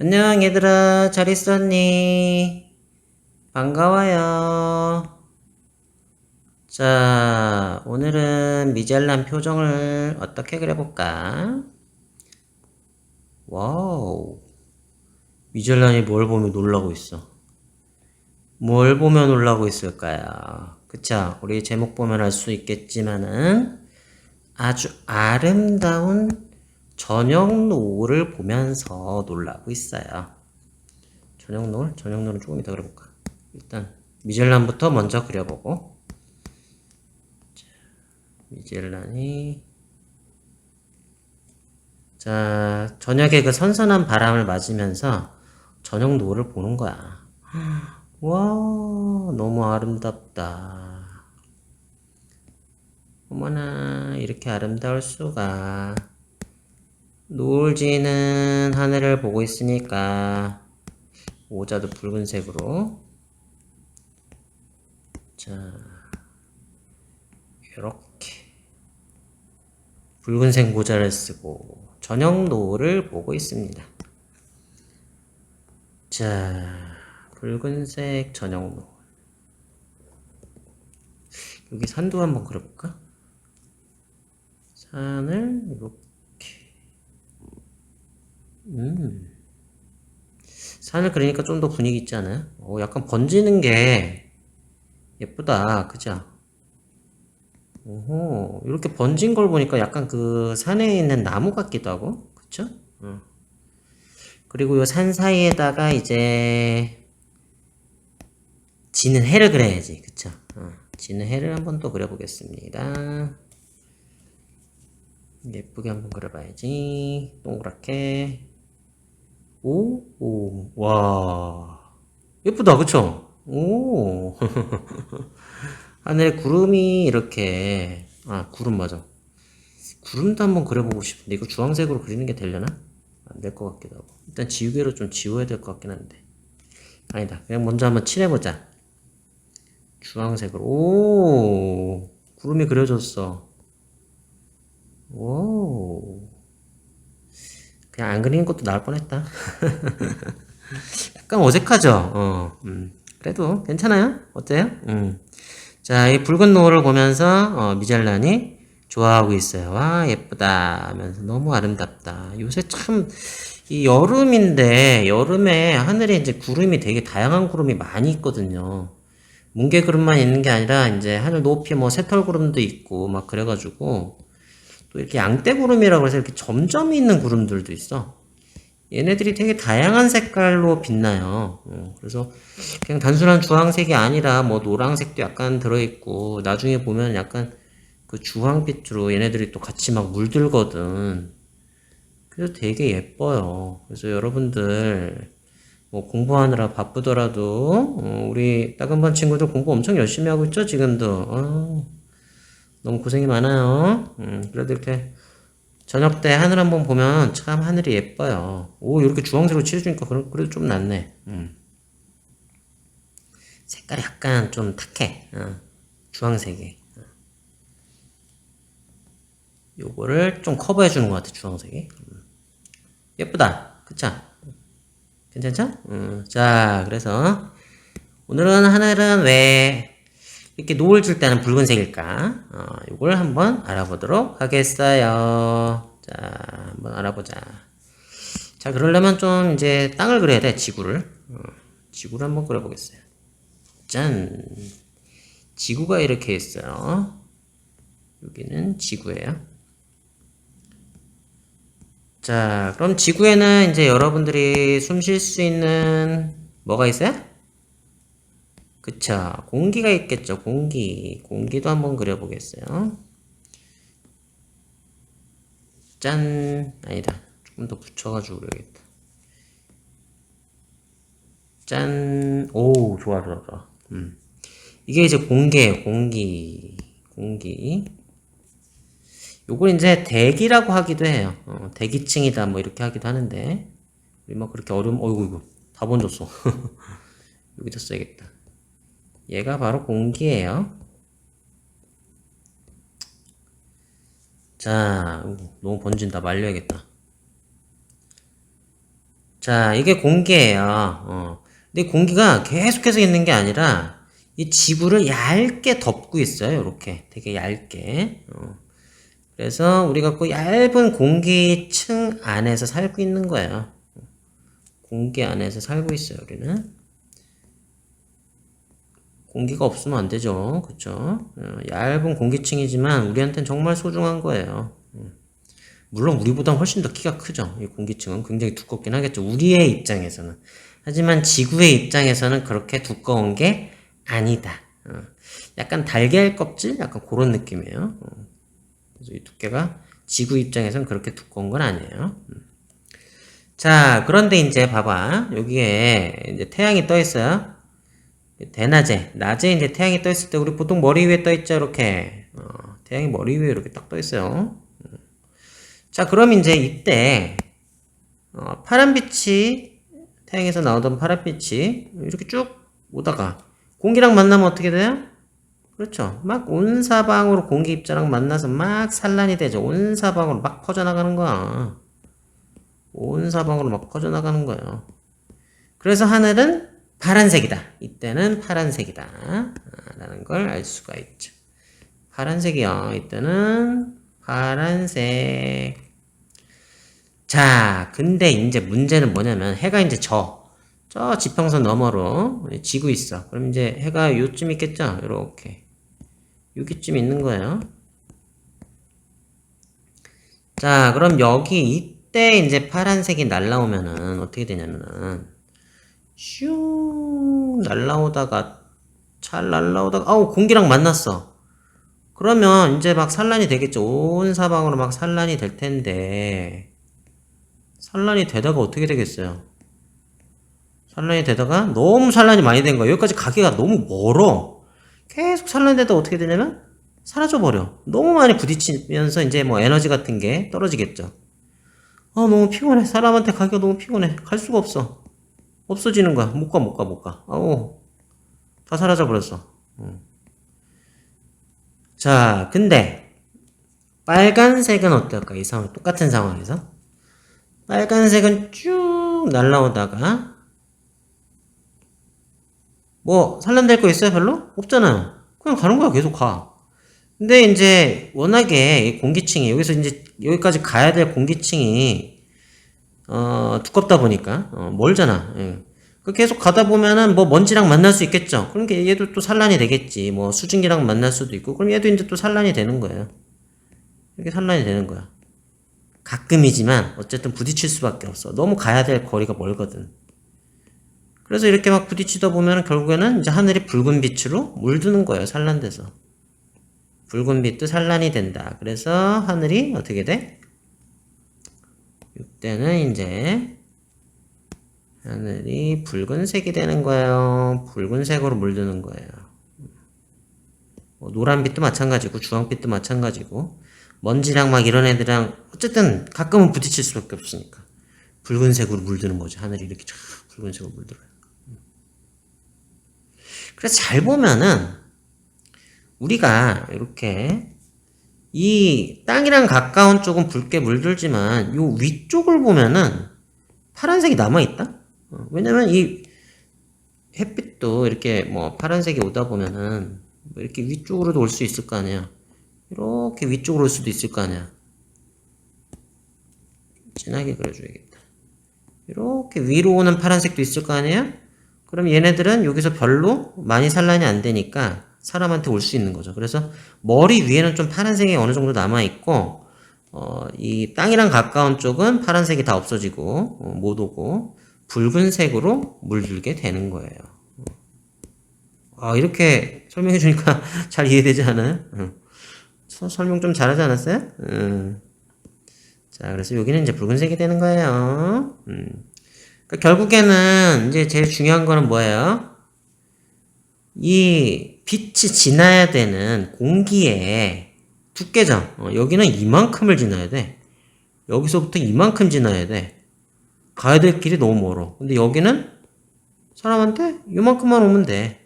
안녕 얘들아, 잘 있었니? 반가워요. 자, 오늘은 미젤란 표정을 어떻게 그려볼까? 와우, 미젤란이 뭘 보며 놀라고 있어? 뭘 보며 놀라고 있을까요? 그쵸? 우리 제목 보면 알 수 있겠지만은 아주 아름다운 저녁 노을을 보면서 놀라고 있어요. 저녁 노을? 저녁 노을은 조금 이따 그려볼까? 일단 미젤란부터 먼저 그려보고 미젤란이 자 저녁에 그 선선한 바람을 맞으면서 저녁 노을을 보는 거야. 와 너무 아름답다. 어머나 이렇게 아름다울 수가. 노을 지는 하늘을 보고 있으니까 모자도 붉은색으로 자 이렇게 붉은색 모자를 쓰고 저녁 노을을 보고 있습니다. 자, 붉은색 저녁 노을. 여기 산도 한번 그려볼까? 산을 이렇게 산을 그리니까 좀 더 분위기 있지 않아요? 약간 번지는 게 예쁘다. 그죠? 오호, 이렇게 번진 걸 보니까 약간 그 산에 있는 나무 같기도 하고, 그쵸? 그리고 이 산 사이에다가 이제 지는 해를 그려야지, 그쵸? 지는 해를 한번 또 그려보겠습니다. 예쁘게 한번 그려봐야지. 동그랗게. 오, 와. 예쁘다, 그쵸? 오. 하늘에 구름이 이렇게, 구름 맞아. 구름도 한번 그려보고 싶은데, 이거 주황색으로 그리는 게 되려나? 안 될 것 같기도 하고. 일단 지우개로 좀 지워야 될 것 같긴 한데. 아니다. 그냥 먼저 한번 칠해보자. 주황색으로. 오, 구름이 그려졌어. 오. 그냥 안 그리는 것도 나을 뻔했다. 약간 어색하죠? 그래도 괜찮아요? 어때요? 자, 이 붉은 노을을 보면서, 미잘란이 좋아하고 있어요. 와, 예쁘다. 하면서 너무 아름답다. 요새 참, 이 여름인데, 여름에 하늘에 이제 구름이 되게 다양한 구름이 많이 있거든요. 뭉게 구름만 있는 게 아니라, 이제 하늘 높이 뭐 새털 구름도 있고, 막 그래가지고, 또 이렇게 양떼 구름이라고 해서 이렇게 점점이 있는 구름들도 있어. 얘네들이 되게 다양한 색깔로 빛나요. 그래서 그냥 단순한 주황색이 아니라 뭐 노란색도 약간 들어있고 나중에 보면 약간 그 주황빛으로 얘네들이 또 같이 막 물들거든. 그래서 되게 예뻐요. 그래서 여러분들 뭐 공부하느라 바쁘더라도 우리 따금반 친구들 공부 엄청 열심히 하고 있죠 지금도. 너무 고생이 많아요. 그래도 이렇게 저녁 때 하늘 한번 보면 참 하늘이 예뻐요. 오, 이렇게 주황색으로 칠해주니까 그래도 좀 낫네. 색깔이 약간 좀 탁해. 주황색이. 요거를 좀 커버해주는 것 같아, 주황색이. 예쁘다. 그쵸? 괜찮죠? 자, 그래서 오늘은 하늘은 왜 이렇게 노을 줄 때는 붉은색일까? 요걸 한번 알아보도록 하겠어요. 자, 한번 알아보자. 자, 그러려면 좀 이제 땅을 그려야 돼, 지구를. 지구를 한번 그려보겠어요. 짠! 지구가 이렇게 있어요. 여기는 지구예요. 자, 그럼 지구에는 이제 여러분들이 숨 쉴 수 있는 뭐가 있어요? 그쵸. 공기가 있겠죠. 공기. 공기도 한번 그려보겠어요. 짠! 아니다. 조금 더 붙여가지고 그려야겠다. 짠! 오, 좋아, 좋아, 좋아. 이게 이제 공기예요. 공기. 공기. 요걸 이제 대기라고 하기도 해요. 대기층이다 뭐 이렇게 하기도 하는데 우리 막 그렇게 어이구 이거 다 번졌어. 여기다 써야겠다. 얘가 바로 공기예요. 자, 너무 번진다. 말려야겠다. 자, 이게 공기예요. 근데 공기가 계속해서 있는 게 아니라 이 지구를 얇게 덮고 있어요. 이렇게 되게 얇게. 그래서 우리가 그 얇은 공기층 안에서 살고 있는 거예요. 공기 안에서 살고 있어요. 우리는 공기가 없으면 안 되죠. 그쵸? 얇은 공기층이지만 우리한테는 정말 소중한 거예요. 물론 우리보다 훨씬 더 키가 크죠. 이 공기층은 굉장히 두껍긴 하겠죠. 우리의 입장에서는. 하지만 지구의 입장에서는 그렇게 두꺼운 게 아니다. 약간 달걀 껍질? 약간 그런 느낌이에요. 그래서 이 두께가 지구 입장에서는 그렇게 두꺼운 건 아니에요. 자, 그런데 이제 봐봐. 여기에 이제 태양이 떠 있어요. 대낮에. 낮에 이제 태양이 떠 있을 때 우리 보통 머리 위에 떠 있죠. 이렇게. 태양이 머리 위에 이렇게 딱 떠 있어요. 자, 그럼 이제 이때 파란빛이 태양에서 나오던 파란빛이 이렇게 쭉 오다가 공기랑 만나면 어떻게 돼요? 그렇죠. 막 온 사방으로 공기 입자랑 만나서 막 산란이 되죠. 온 사방으로 막 퍼져나가는 거야. 온 사방으로 막 퍼져나가는 거예요. 그래서 하늘은 파란색이다. 이때는 파란색이다. 라는 걸 알 수가 있죠. 파란색이요. 이때는 파란색. 자, 근데 이제 문제는 뭐냐면 해가 이제 저 지평선 너머로 지고 있어. 그럼 이제 해가 요쯤 있겠죠? 요렇게. 여기쯤 있는 거예요. 자, 그럼 여기 이때 이제 파란색이 날라오면은 어떻게 되냐면은 슝 날라오다가 잘 날라오다가 아우 공기랑 만났어. 그러면 이제 막 산란이 되겠죠. 온 사방으로 막 산란이 될 텐데 산란이 되다가 어떻게 되겠어요? 산란이 되다가 너무 산란이 많이 된 거야. 여기까지 가기가 너무 멀어. 계속 산란되다 어떻게 되냐면 사라져버려. 너무 많이 부딪히면서 이제 뭐 에너지 같은 게 떨어지겠죠. 너무 피곤해. 사람한테 가기가 너무 피곤해. 갈 수가 없어. 없어지는 거야. 못 가. 아우, 다 사라져버렸어. 자, 근데 빨간색은 어떨까? 이 상황, 똑같은 상황에서 빨간색은 쭉 날라오다가 뭐 산란될 거 있어요? 별로? 없잖아요. 그냥 가는 거야. 계속 가. 근데 이제 워낙에 이 공기층이 여기서 이제 여기까지 가야 될 공기층이 두껍다 보니까 멀잖아. 예. 계속 가다 보면은 뭐 먼지랑 만날 수 있겠죠. 그러니까 얘도 또 산란이 되겠지. 뭐 수증기랑 만날 수도 있고. 그럼 얘도 이제 또 산란이 되는 거예요. 이렇게 산란이 되는 거야. 가끔이지만 어쨌든 부딪힐 수밖에 없어. 너무 가야 될 거리가 멀거든. 그래서 이렇게 막 부딪히다 보면 결국에는 이제 하늘이 붉은 빛으로 물드는 거예요. 산란돼서. 붉은 빛도 산란이 된다. 그래서 하늘이 어떻게 돼? 이때는 이제 하늘이 붉은색이 되는 거예요. 붉은색으로 물드는 거예요. 노란빛도 마찬가지고 주황빛도 마찬가지고 먼지랑 막 이런 애들이랑 어쨌든 가끔은 부딪힐 수밖에 없으니까 붉은색으로 물드는 거죠. 하늘이 이렇게 쫙 붉은색으로 물들어요. 그래서 잘 보면은 우리가 이렇게 이 땅이랑 가까운 쪽은 붉게 물들지만 요 위쪽을 보면은 파란색이 남아있다? 왜냐면 이 햇빛도 이렇게 뭐 파란색이 오다 보면은 뭐 이렇게 위쪽으로도 올 수 있을 거 아니야. 이렇게 위쪽으로 올 수도 있을 거 아니야. 진하게 그려줘야겠다. 이렇게 위로 오는 파란색도 있을 거 아니에요? 그럼 얘네들은 여기서 별로 많이 산란이 안 되니까 사람한테 올 수 있는 거죠. 그래서 머리 위에는 좀 파란색이 어느 정도 남아있고 이 땅이랑 가까운 쪽은 파란색이 다 없어지고 못 오고 붉은색으로 물들게 되는 거예요. 이렇게 설명해 주니까 잘 이해되지 않아요? 설명 좀 잘하지 않았어요? 자, 그래서 여기는 이제 붉은색이 되는 거예요. 그러니까 결국에는 이제 제일 중요한 거는 뭐예요? 이 빛이 지나야 되는 공기의 두께죠. 여기는 이만큼을 지나야 돼. 여기서부터 이만큼 지나야 돼. 가야 될 길이 너무 멀어. 근데 여기는 사람한테 이만큼만 오면 돼.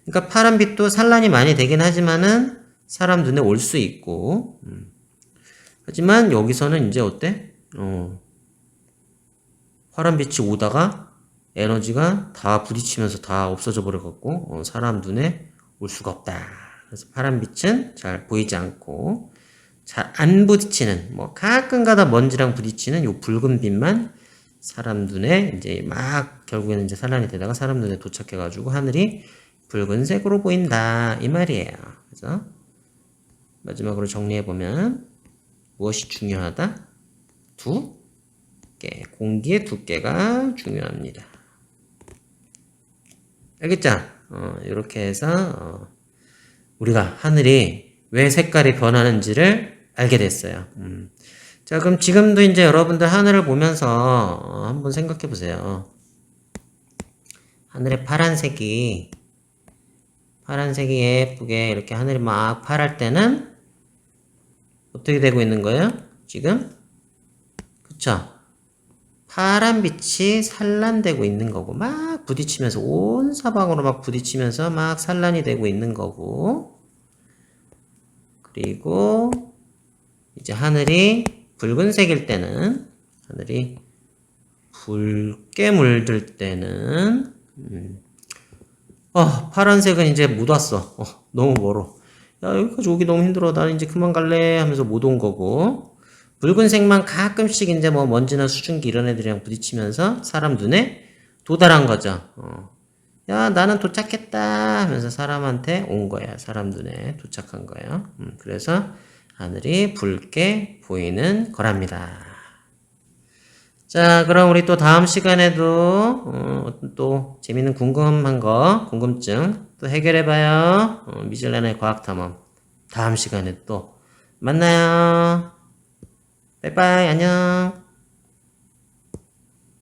그러니까 파란 빛도 산란이 많이 되긴 하지만은 사람 눈에 올 수 있고, 하지만 여기서는 이제 어때? 파란 빛이 오다가 에너지가 다 부딪히면서 다 없어져 버려갖고 사람 눈에 올 수가 없다. 그래서 파란 빛은 잘 보이지 않고 잘 안 부딪히는 뭐 가끔가다 먼지랑 부딪히는 요 붉은 빛만 사람 눈에 이제 막 결국에는 이제 산란이 되다가 사람 눈에 도착해가지고 하늘이 붉은색으로 보인다 이 말이에요. 그래서 마지막으로 정리해 보면 무엇이 중요하다? 두께, 공기의 두께가 중요합니다. 알겠죠? 이렇게 해서 우리가 하늘이 왜 색깔이 변하는지를 알게 됐어요. 자, 그럼 지금도 이제 여러분들 하늘을 보면서 한번 생각해 보세요. 하늘의 파란색이 예쁘게 이렇게 하늘이 막 파랄 때는 어떻게 되고 있는 거예요? 지금? 그쵸? 파란 빛이 산란되고 있는 거고 막 부딪히면서 온 사방으로 막 부딪히면서 막 산란이 되고 있는 거고 그리고 이제 하늘이 붉은색일 때는 하늘이 붉게 물들 때는 파란색은 이제 못 왔어. 너무 멀어. 야, 여기까지 오기 너무 힘들어. 나는 이제 그만 갈래 하면서 못 온 거고 붉은색만 가끔씩 이제 뭐 먼지나 수증기 이런 애들이랑 부딪히면서 사람 눈에 도달한 거죠. 야, 나는 도착했다 하면서 사람한테 온 거야. 사람 눈에 도착한 거예요. 그래서 하늘이 붉게 보이는 거랍니다. 자, 그럼 우리 또 다음 시간에도 또 재밌는 궁금한 거, 궁금증 또 해결해봐요. 미즐란의 과학탐험 다음 시간에 또 만나요. 빠이빠이 안녕.